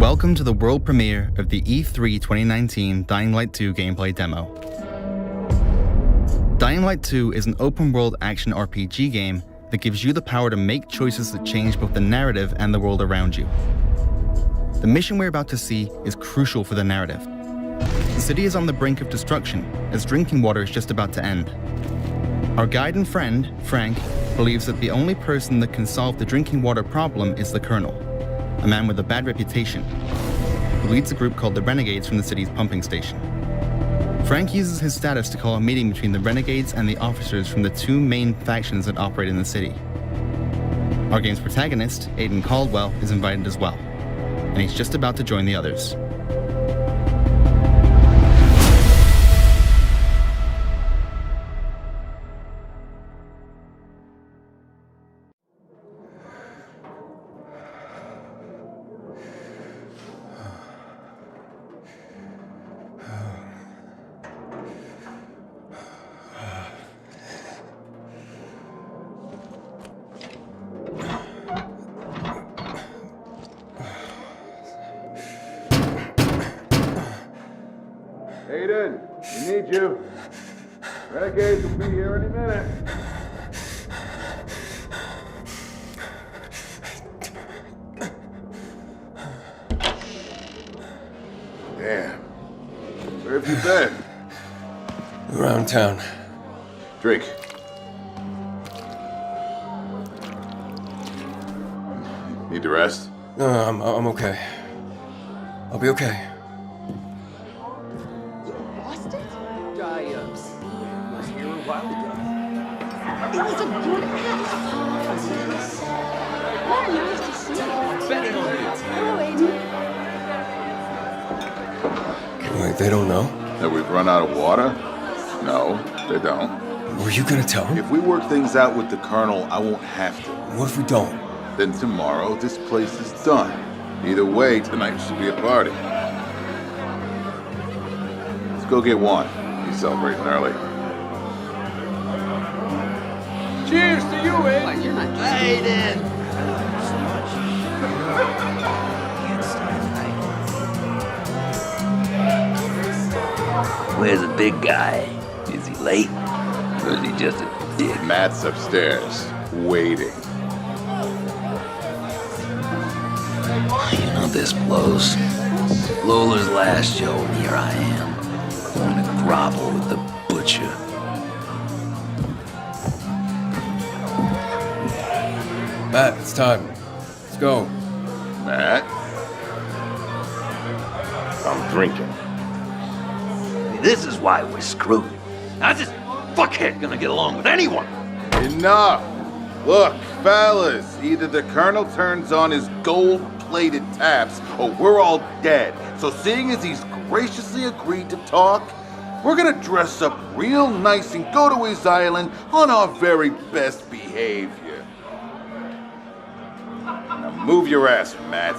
Welcome to the world premiere of the E3 2019 Dying Light 2 gameplay demo. Dying Light 2 is an open-world action RPG game that gives you the power to make choices that change both the narrative and the world around you. The mission we're about to see is crucial for the narrative. The city is on the brink of destruction, as drinking water is just about to end. Our guide and friend, Frank, believes that the only person that can solve the drinking water problem is the Colonel, a man with a bad reputation, who leads a group called the Renegades from the city's pumping station. Frank uses his status to call a meeting between the Renegades and the officers from the two main factions that operate in the city. Our game's protagonist, Aiden Caldwell, is invited as well, and he's just about to join the others. Aiden, we need you. Renegades will be here any minute. Damn. Where have you been? Around town. Drink. Need to rest? No, I'm okay. I'll be okay. It was a good catch. What nice to see you. Betting on you. Hello, Aiden. Wait, they don't know? That we've run out of water? No, they don't. Were you gonna tell them? If we work things out with the Colonel, I won't have to. What if we don't? Then tomorrow, this place is done. Either way, tonight should be a party. Let's go get one. He's celebrating early. Cheers to you, Aiden! You're not Where's the big guy? Is he late? Or is he just a dick? Matt's upstairs, waiting. You know this blows. Lola's last show, and here I am, going to grovel with the butcher. Matt, it's time. Let's go. Matt? I'm drinking. This is why we're screwed. How's this fuckhead gonna get along with anyone? Enough! Look, fellas, either the Colonel turns on his gold-plated taps, or we're all dead. So seeing as he's graciously agreed to talk, we're gonna dress up real nice and go to his island on our very best behavior. Now move your ass, Matt.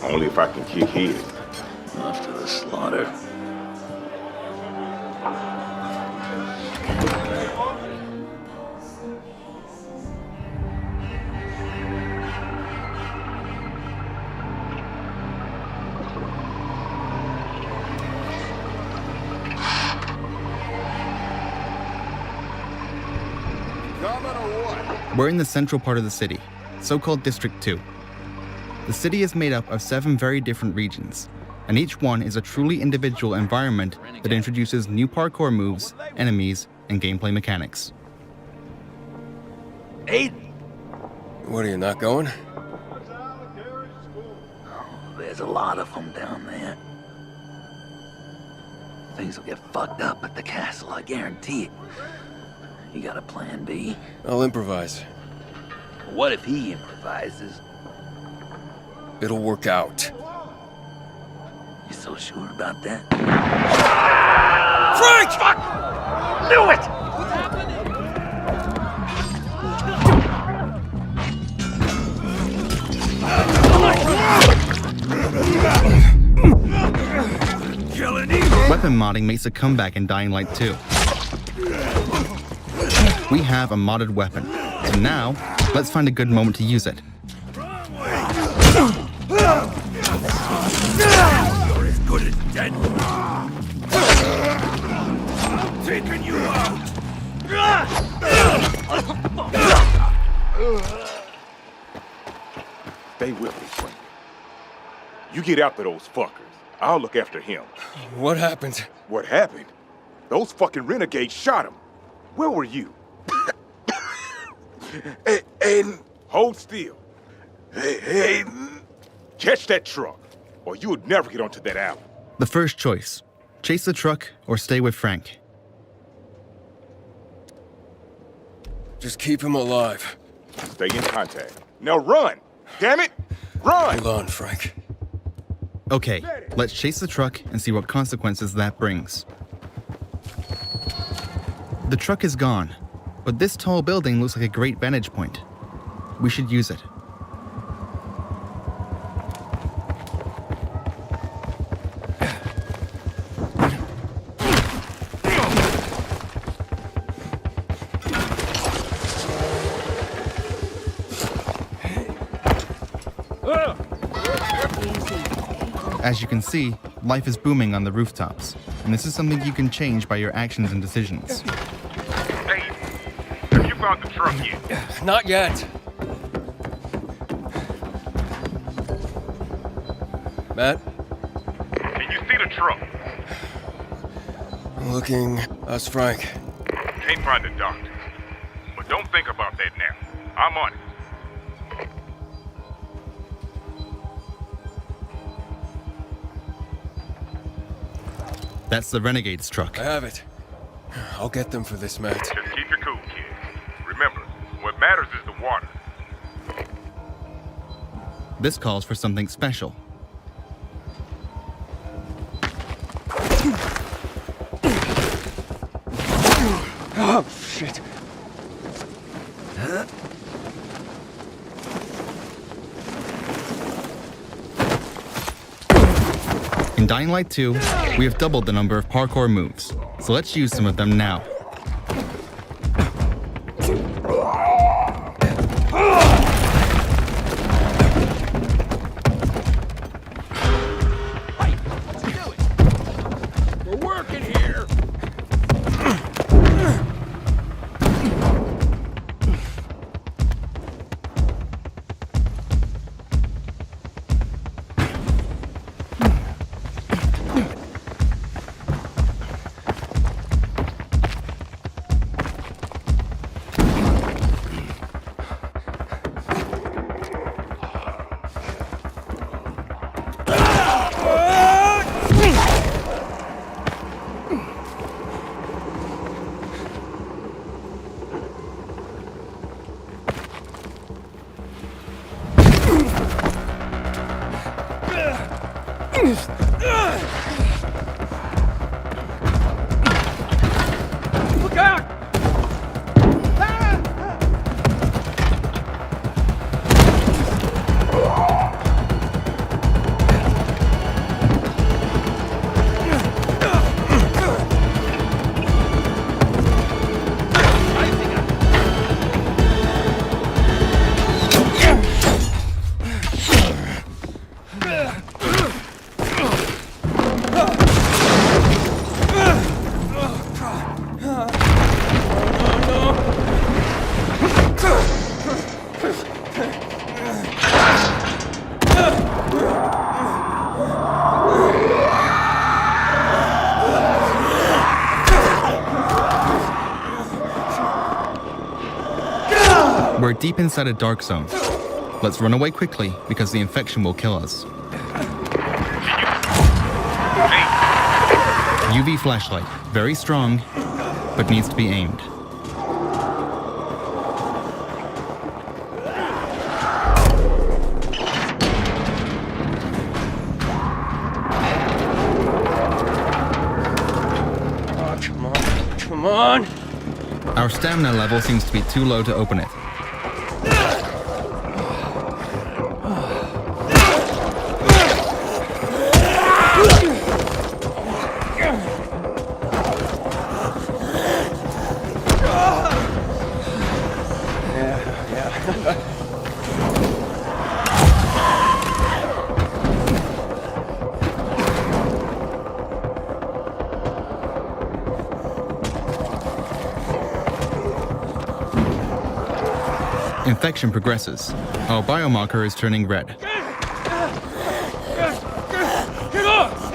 Only if I can kick head. Off to the slaughter. We're in the central part of the city, so-called District 2. The city is made up of 7 very different regions, and each one is a truly individual environment that introduces new parkour moves, enemies, and gameplay mechanics. Aiden! What, are you not going? There's a lot of them down there. Things will get fucked up at the castle, I guarantee it. You got a plan B? I'll improvise. What if he improvises? It'll work out. You so sure about that? Frank! Fuck! Knew it! Weapon modding makes a comeback in Dying Light 2. We have a modded weapon, so now, let's find a good moment to use it. dead. I'm taking you out. Stay with me, Frank. You get after those fuckers. I'll look after him. What happened? What happened? Those fucking renegades shot him. Where were you? Aiden. Hold still. Hey, Aiden. Catch that truck, or you would never get onto that alley. The first choice: chase the truck or stay with Frank. Just keep him alive. Stay in contact. Now run! Damn it! Run! Hold on, Frank. Okay, let's chase the truck and see what consequences that brings. The truck is gone, but this tall building looks like a great vantage point. We should use it. As you can see, life is booming on the rooftops, and this is something you can change by your actions and decisions. Hey, have you found the truck yet? Not yet. Matt, Can you see the truck? I'm looking. How's Frank? Can't find the doctor. But don't think about that now. I'm on it. That's the Renegade's truck. I have it. I'll get them for this, Matt. Just keep your cool, kid. Remember, what matters is the water. This calls for something special. Oh, shit. In Dying Light 2, we have doubled the number of parkour moves, so let's use some of them now. We're working here. Look out! We're deep inside a dark zone. Let's run away quickly because the infection will kill us. UV flashlight, very strong, but needs to be aimed. Oh, come on. Come on. Our stamina level seems to be too low to open it. Infection progresses. Our biomarker is turning red. Get off!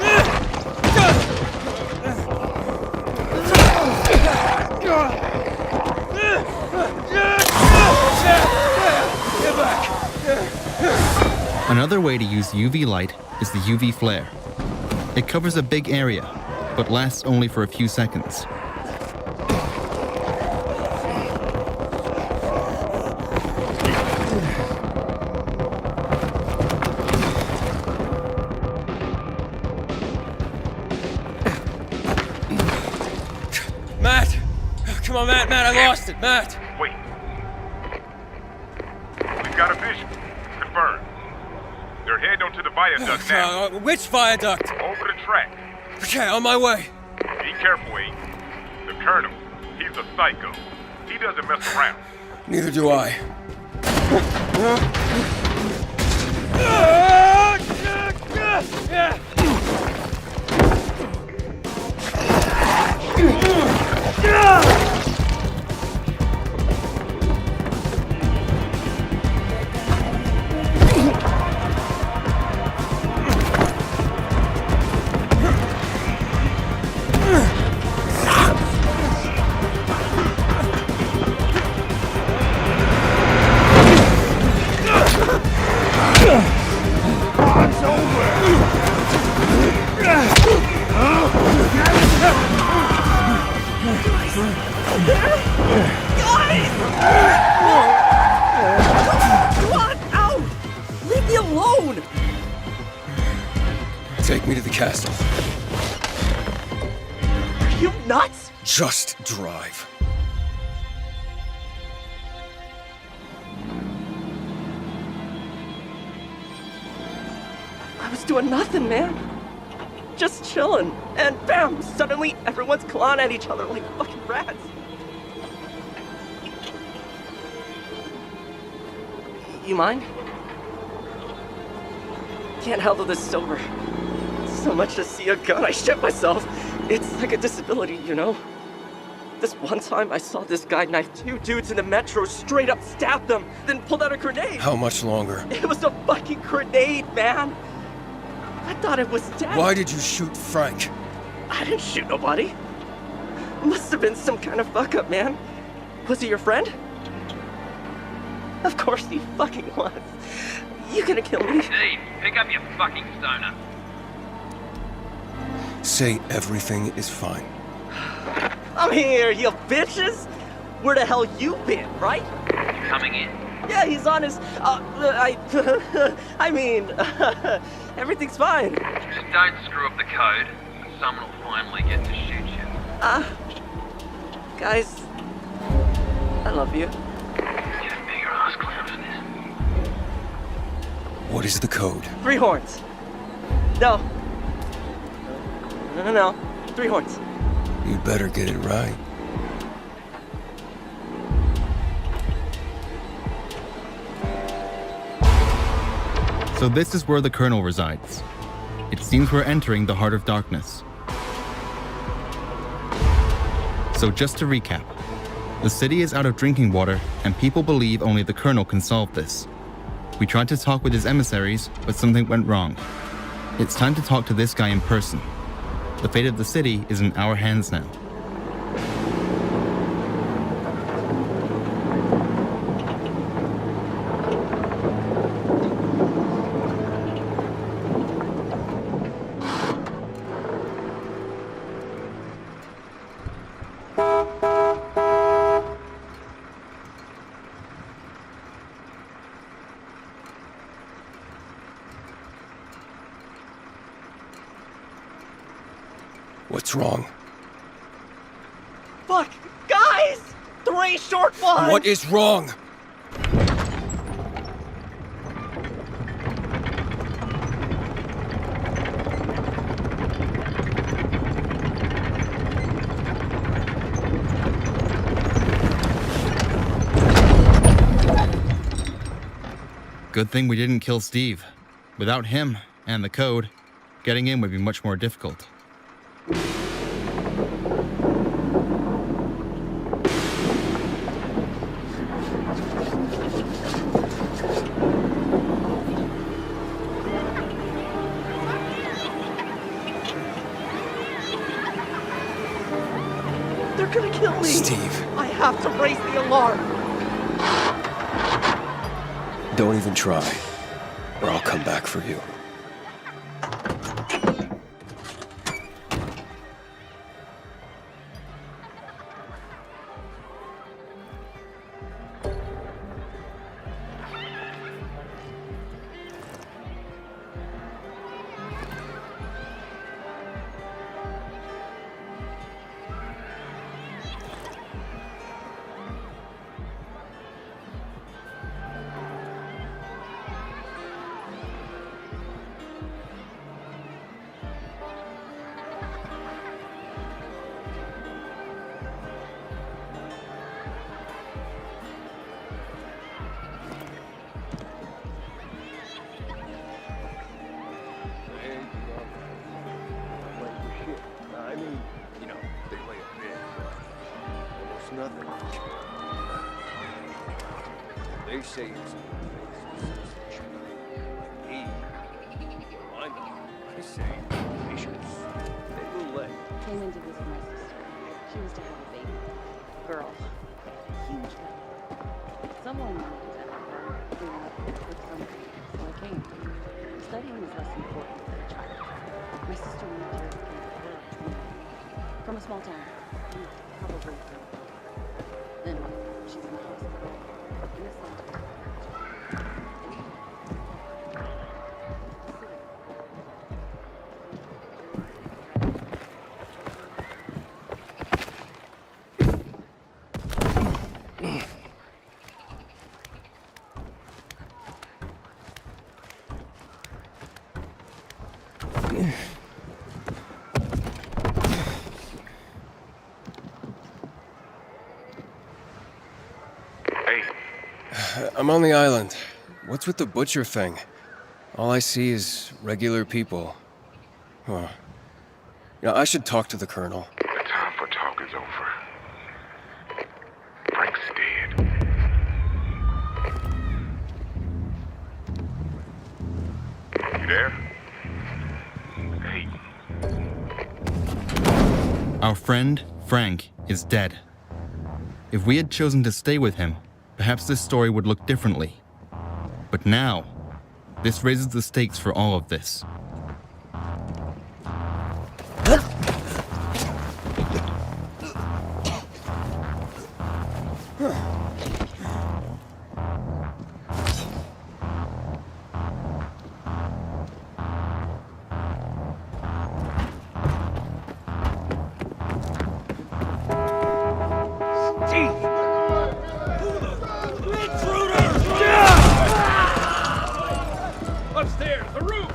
Get back! Another way to use UV light is the UV flare. It covers a big area, but lasts only for a few seconds. Matt! Come on, Matt, I lost it, Matt! Wait. We've got a vision. Confirmed. They're heading onto the viaduct now. Which viaduct? Over the track. Okay, on my way. Be careful, Aiden. The Colonel, he's a psycho. He doesn't mess around. Neither do I. Leave me alone! Take me to the castle. Are you nuts? Just drive. I was doing nothing, man. Just chilling. And bam, suddenly everyone's clawing at each other like fucking rats. You mind? Can't handle this sober. So much to see a gun, I shit myself. It's like a disability, you know? This one time I saw this guy knife 2 dudes in the metro, straight up stabbed them, then pulled out a grenade. How much longer? It was a fucking grenade, man. I thought it was dead. Why did you shoot Frank? I didn't shoot nobody. Must have been some kind of fuck up, man. Was he your friend? Of course he fucking was. You gonna kill me? Steve, pick up your fucking stoner. Say everything is fine. I'm here, you bitches. Where the hell you been, right? You coming in? Yeah, he's on his. I mean, everything's fine. Just don't screw up the code, and someone will finally get to shoot you. Guys, I love you. Get a bigger ass clown for this. What is the code? 3 horns. No. No. 3 horns. You better get it right. So this is where the Colonel resides. It seems we're entering the heart of darkness. So just to recap, the city is out of drinking water and people believe only the Colonel can solve this. We tried to talk with his emissaries, but something went wrong. It's time to talk to this guy in person. The fate of the city is in our hands now. What's wrong? Fuck, guys! 3 short ones! What is wrong? Good thing we didn't kill Steve. Without him and the code, getting in would be much more difficult. Steve, I have to raise the alarm! don't even try, or I'll come back for you. I mean, you know, they lay a bid, almost nothing. They say it's I say patience. They will lay. Came into this with my sister. She was to have a baby. Girl. Huge girl. Someone wanted to have her growing up with something. So I came. Studying is less important for a child. My sister moved here from a small town. Probably from. Then she's in the hospital. In a center. I'm on the island. What's with the butcher thing? All I see is regular people. Huh. You know, I should talk to the Colonel. The time for talk is over. Frank's dead. You there? Hey. Our friend, Frank, is dead. If we had chosen to stay with him, perhaps this story would look differently. But now, this raises the stakes for all of this. Upstairs, the roof!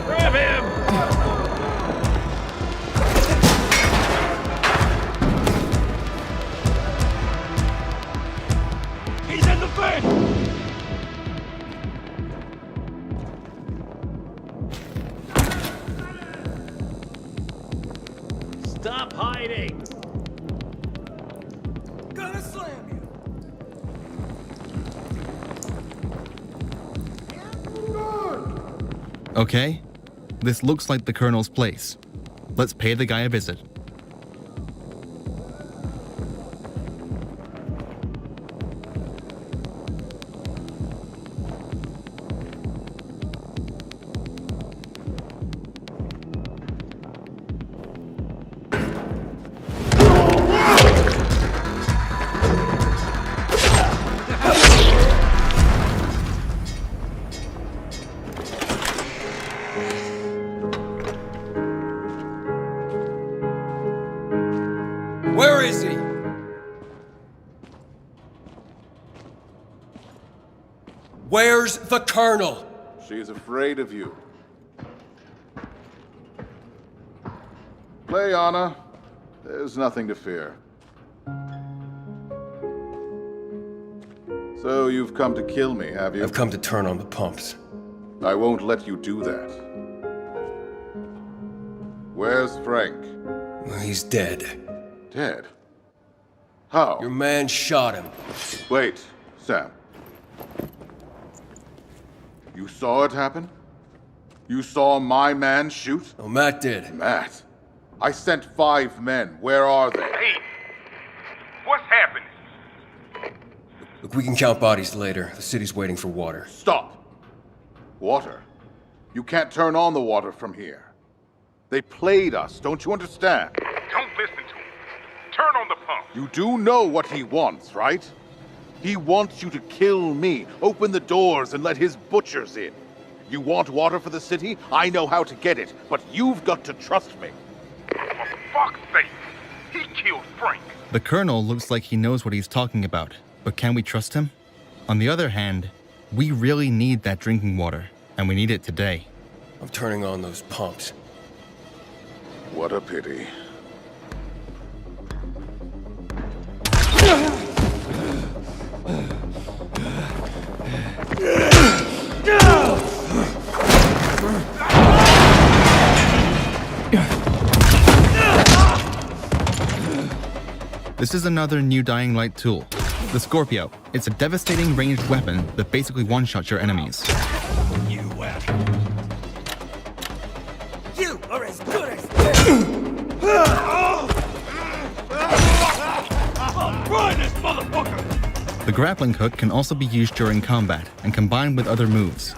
Grab him! He's in the bed! Stop hiding! Gonna slam you! Okay, this looks like the Colonel's place. Let's pay the guy a visit. Where is he? Where's the Colonel? She's afraid of you. Play, Anna. There's nothing to fear. So you've come to kill me, have you? I've come to turn on the pumps. I won't let you do that. Where's Frank? He's dead. Dead? How? Your man shot him. Wait, Sam. You saw it happen? You saw my man shoot? Oh, Matt did. Matt? I sent 5 men. Where are they? Hey, what's happening? Look, we can count bodies later. The city's waiting for water. Stop! Water? You can't turn on the water from here. They played us, don't you understand? Don't listen to him. Turn on the pump. You do know what he wants, right? He wants you to kill me, open the doors, and let his butchers in. You want water for the city? I know how to get it, but you've got to trust me. For fuck's sake, he killed Frank. The Colonel looks like he knows what he's talking about, but can we trust him? On the other hand, we really need that drinking water, and we need it today. I'm turning on those pumps. What a pity. This is another new Dying Light tool, the Scorpio. It's a devastating ranged weapon that basically one-shots your enemies. You are as good as dead! Fry this motherfucker! The grappling hook can also be used during combat and combined with other moves.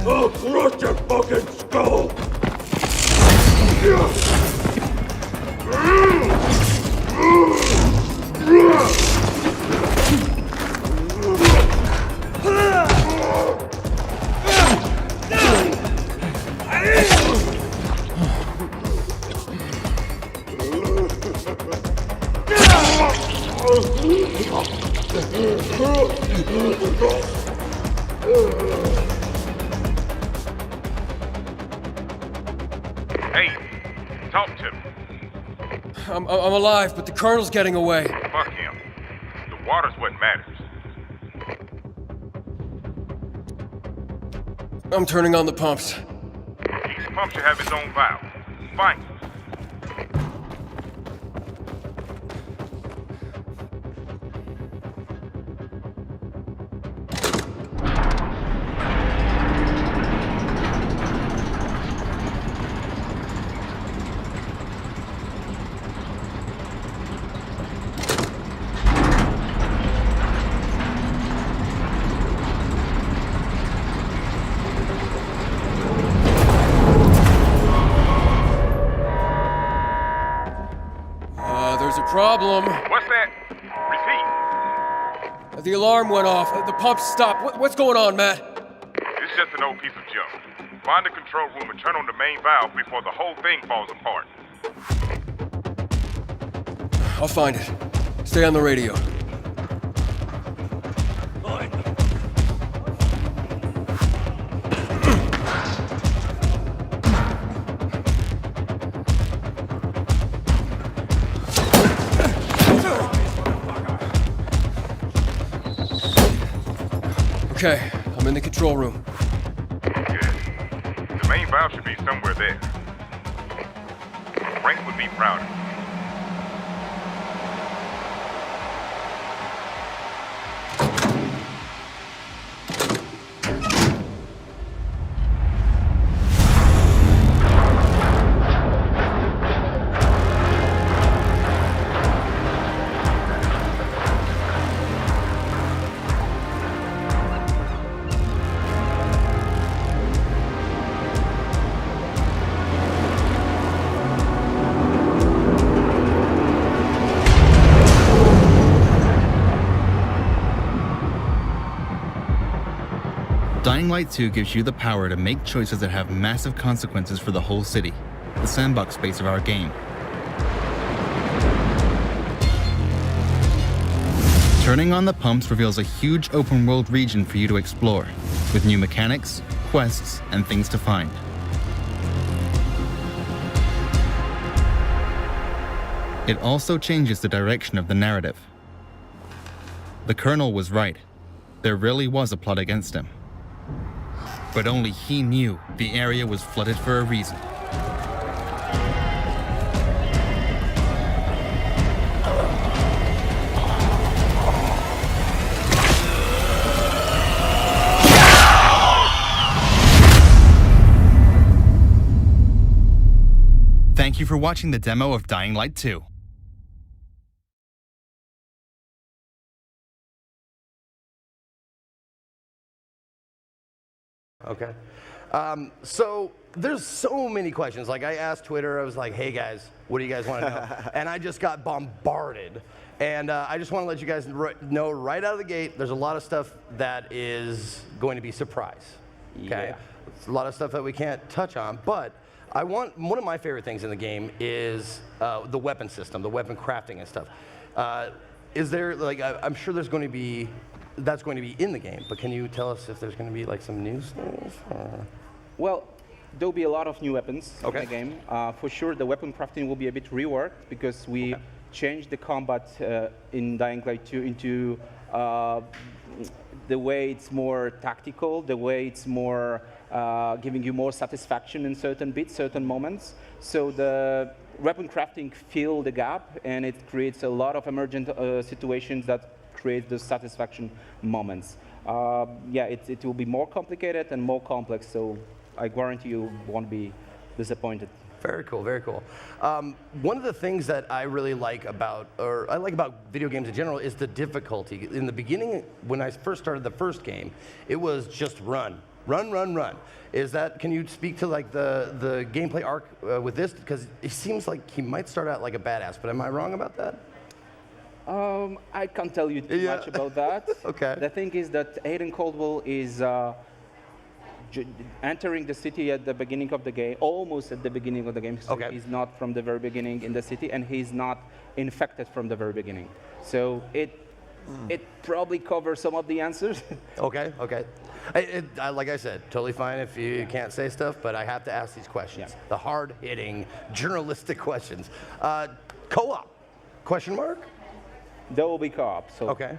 I'll crush your fucking skull! Hey, talk to me. I'm alive, but the Colonel's getting away. Fuck him. The water's what matters. I'm turning on the pumps. Each pump should have its own valve. Find it. There's a problem. What's that? Repeat. The alarm went off. The pumps stopped. What's going on, Matt? It's just an old piece of junk. Find the control room and turn on the main valve before the whole thing falls apart. I'll find it. Stay on the radio. Okay, I'm in the control room. Good. The main valve should be somewhere there. Frank would be proud of you. Light 2 gives you the power to make choices that have massive consequences for the whole city, the sandbox space of our game. Turning on the pumps reveals a huge open-world region for you to explore, with new mechanics, quests, and things to find. It also changes the direction of the narrative. The Colonel was right. There really was a plot against him. But only he knew the area was flooded for a reason. Thank you for watching the demo of Dying Light 2. Okay. So there's so many questions. Like I asked Twitter, I was like, hey guys, what do you guys want to know? And I just got bombarded. And I just want to let you guys know right out of the gate, there's a lot of stuff that is going to be surprise. Okay? Yeah. It's a lot of stuff that we can't touch on, but one of my favorite things in the game is the weapon system, the weapon crafting and stuff. Is there, like, I'm sure there's going to be, that's going to be in the game, but can you tell us if there's going to be like some new stuff? Or? Well, there'll be a lot of new weapons in the game. For sure, the weapon crafting will be a bit reworked because we changed the combat in Dying Light 2 into the way it's more tactical, the way it's more giving you more satisfaction in certain bits, certain moments. So the weapon crafting fills the gap, and it creates a lot of emergent situations that create those satisfaction moments. Yeah, it will be more complicated and more complex, so I guarantee you won't be disappointed. Very cool, very cool. One of the things that I really like about, or I like about video games in general, is the difficulty. In the beginning, when I first started the first game, it was just run. Run, run, run. Is that, can you speak to like the gameplay arc with this? Because it seems like he might start out like a badass, but am I wrong about that? I can't tell you too much about that. Okay. The thing is that Aiden Caldwell is entering the city at the beginning of the game, almost at the beginning of the game. So he's not from the very beginning in the city, and he's not infected from the very beginning. So it probably covers some of the answers. Okay, okay. Like I said, totally fine if you can't say stuff, but I have to ask these questions. Yeah. The hard-hitting, journalistic questions. Co-op, question mark? There will be co-op, so okay.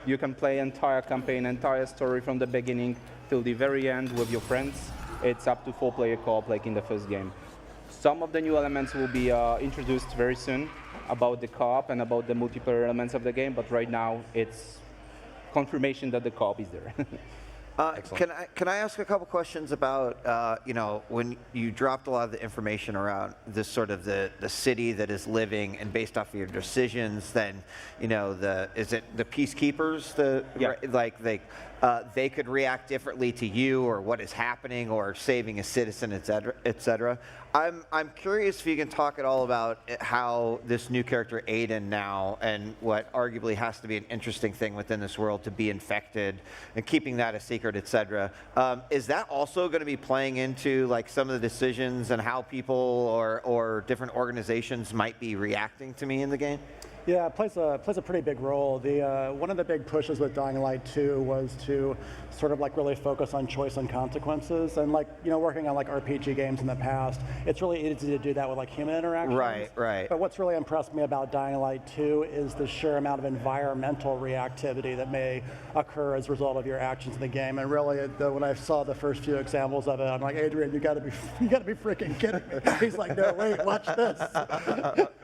You can play entire campaign, entire story from the beginning till the very end with your friends. It's up to 4-player co-op like in the first game. Some of the new elements will be introduced very soon about the co-op and about the multiplayer elements of the game, but right now it's confirmation that the co-op is there. Can I ask a couple questions about, you know, when you dropped a lot of the information around this sort of the city that is living and based off of your decisions, then, you know, is it the peacekeepers, they could react differently to you or what is happening or saving a citizen, et cetera, et cetera. I'm curious if you can talk at all about how this new character Aiden now, and what arguably has to be an interesting thing within this world, to be infected and keeping that a secret, et cetera. Is that also going to be playing into like some of the decisions and how people or different organizations might be reacting to me in the game? Yeah, it plays a pretty big role. One of the big pushes with Dying Light 2 was to sort of like really focus on choice and consequences, and like, you know, working on like RPG games in the past, it's really easy to do that with like human interactions. Right, right. But what's really impressed me about Dying Light 2 is the sheer amount of environmental reactivity that may occur as a result of your actions in the game. And really, when I saw the first few examples of it, I'm like, Adrian, you got to be freaking kidding me. He's like, no, wait, watch this.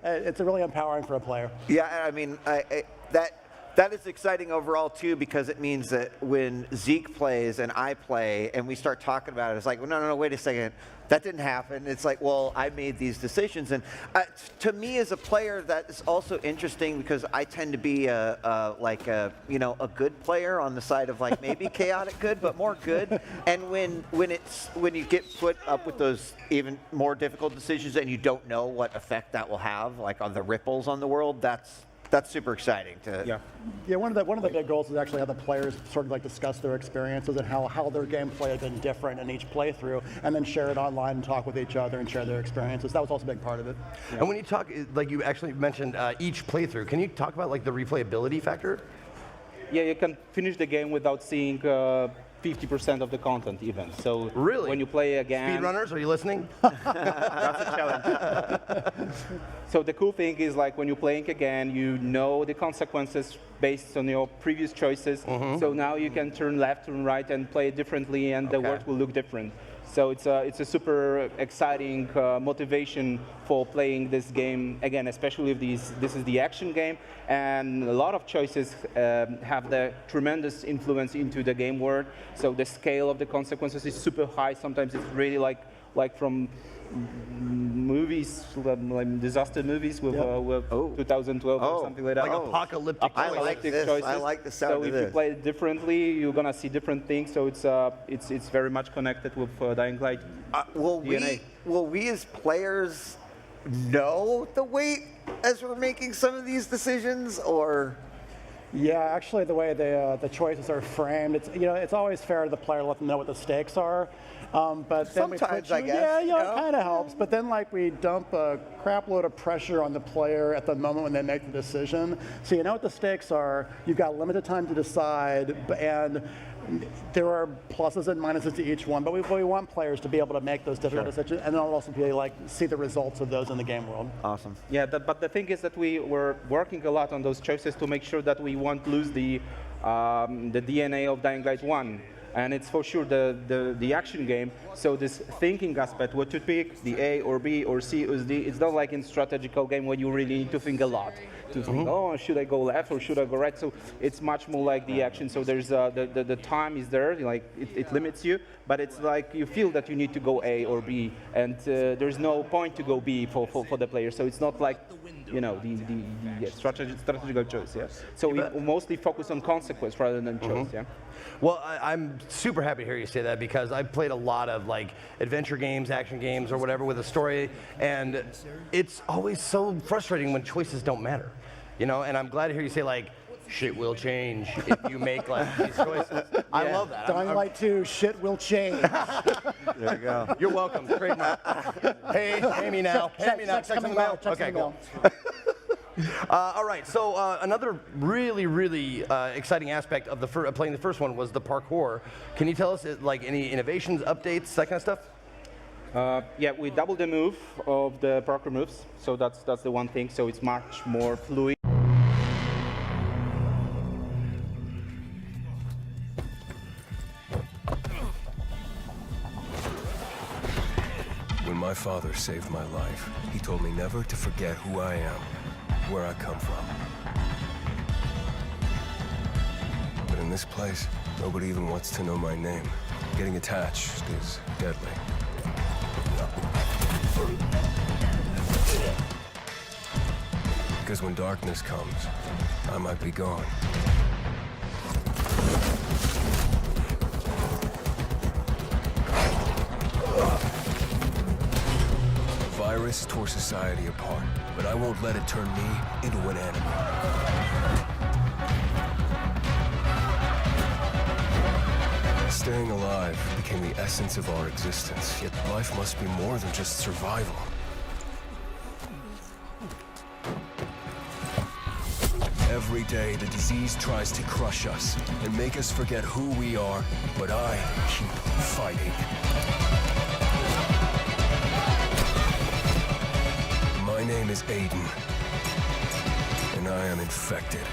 It's really empowering for a player. Yeah, I mean, that is exciting overall too, because it means that when Zeke plays and I play and we start talking about it, it's like, well, no, wait a second, that didn't happen. It's like, well, I made these decisions, and to me as a player, that is also interesting because I tend to be a good player on the side of like maybe chaotic good, but more good. And when you get put up with those even more difficult decisions and you don't know what effect that will have, like on the ripples on the world, that's that's super exciting. Yeah, one of the big goals is actually how the players sort of like discuss their experiences and how their gameplay has been different in each playthrough, and then share it online and talk with each other and share their experiences. That was also a big part of it. And when you talk, like you actually mentioned each playthrough, can you talk about like the replayability factor? Yeah, you can finish the game without seeing 50% of the content even. So really, when you play again, speedrunners, are you listening? That's a challenge. So the cool thing is like when you're playing again, you know the consequences based on your previous choices. So now you can turn left, turn right, and play it differently, and the world will look different. So it's a super exciting motivation for playing this game again, especially if this is the action game, and a lot of choices have the tremendous influence into the game world. So the scale of the consequences is super high. Sometimes it's really like from movies, like disaster movies with 2012 or something like that. Like apocalyptic I like this. choices. I like the sound so of if this. you play it differently, you're gonna see different things. So it's very much connected with Dying Light. Will DNA. we as players know the weight as we're making some of these decisions, or? Yeah, actually, the way the choices are framed, it's always fair to the player to let them know what the stakes are. But then Sometimes, I guess, it kind of helps. But then, like, we dump a crap load of pressure on the player at the moment when they make the decision. So you know what the stakes are. You've got limited time to decide, and there are pluses and minuses to each one. But we want players to be able to make those difficult decisions, and then also be like see the results of those in the game world. Awesome. Yeah, but the thing is that we were working a lot on those choices to make sure that we won't lose the DNA of Dying Light 1. And it's for sure the action game. So this thinking aspect, what to pick, the A or B or C or D, it's not like in strategical game where you really need to think a lot. To think, oh, should I go left or should I go right? So it's much more like the action. So there's the time is there, like it limits you, but it's like you feel that you need to go A or B, and there's no point to go B for the player. So it's not like the strategical choice. Yeah. So we mostly focus on consequence rather than choice. Yeah. Well, I'm super happy to hear you say that because I've played a lot of like adventure games, action games, or whatever with a story, and it's always so frustrating when choices don't matter, And I'm glad to hear you say like, shit will change if you make like these choices. I love that. Dying Light 2, shit will change. There you go. You're welcome. Trademark. Pay me now. Pay me now. Check in the mail. Okay, cool. All right, so another really exciting aspect of playing the first one was the parkour. Can you tell us like any innovations, updates, that kind of stuff? Yeah, we doubled the move of the parkour moves, so that's the one thing. So it's much more fluid. When my father saved my life, he told me never to forget who I am, where I come from. But in this place, nobody even wants to know my name. Getting attached is deadly. Because when darkness comes, I might be gone. The virus tore society apart, but I won't let it turn me into an enemy. Staying alive became the essence of our existence, yet life must be more than just survival. Every day, the disease tries to crush us and make us forget who we are, but I keep fighting. My name is Aiden, and I am infected.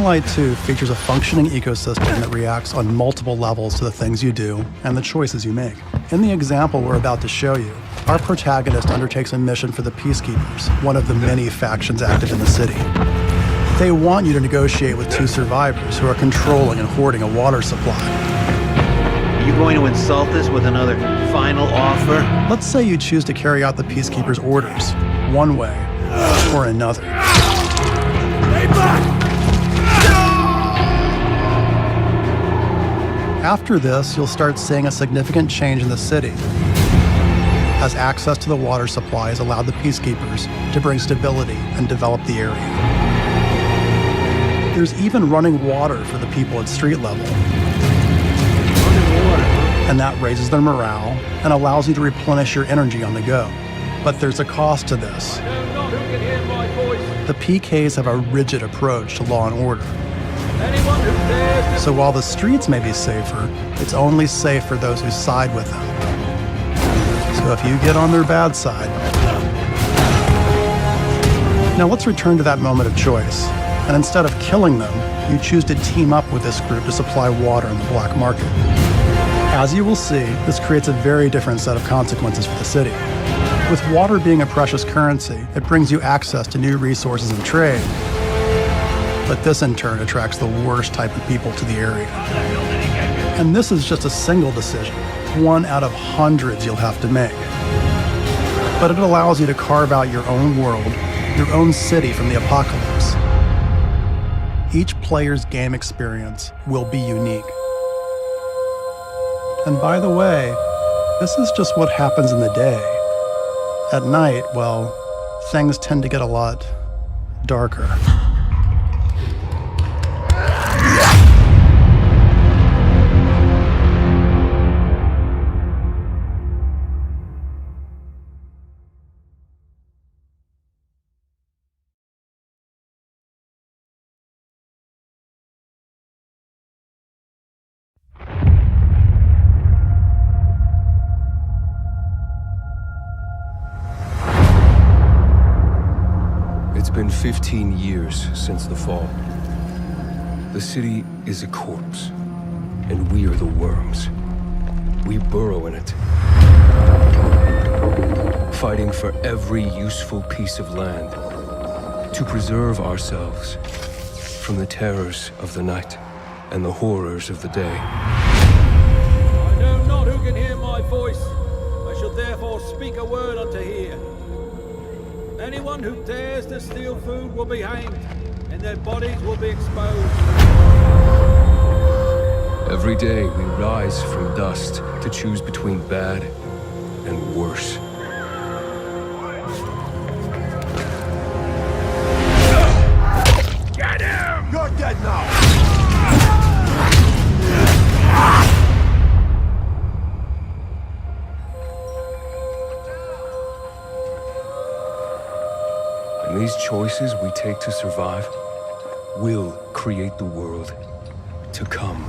Light 2 features a functioning ecosystem that reacts on multiple levels to the things you do and the choices you make. In the example we're about to show you, our protagonist undertakes a mission for the Peacekeepers, one of the many factions active in the city. They want you to negotiate with 2 survivors who are controlling and hoarding a water supply. Are you going to insult us with another final offer? Let's say you choose to carry out the Peacekeepers' orders, one way or another. After this, you'll start seeing a significant change in the city, as access to the water supply has allowed the Peacekeepers to bring stability and develop the area. There's even running water for the people at street level. And that raises their morale and allows you to replenish your energy on the go. But there's a cost to this. The PKs have a rigid approach to law and order. So while the streets may be safer, it's only safe for those who side with them. So if you get on their bad side... Now let's return to that moment of choice. And instead of killing them, you choose to team up with this group to supply water in the black market. As you will see, this creates a very different set of consequences for the city. With water being a precious currency, it brings you access to new resources and trade. But this in turn attracts the worst type of people to the area. And this is just a single decision, one out of hundreds you'll have to make. But it allows you to carve out your own world, your own city from the apocalypse. Each player's game experience will be unique. And by the way, this is just what happens in the day. At night, well, things tend to get a lot darker. It's been 15 years since the fall. The city is a corpse, and we are the worms. We burrow in it, fighting for every useful piece of land to preserve ourselves from the terrors of the night and the horrors of the day. I know not who can hear my voice. I shall therefore speak a word unto here. Anyone who dares to steal food will be hanged, and their bodies will be exposed. Every day we rise from dust to choose between bad and worse. Get him! You're dead now! And these choices we take to survive will create the world to come.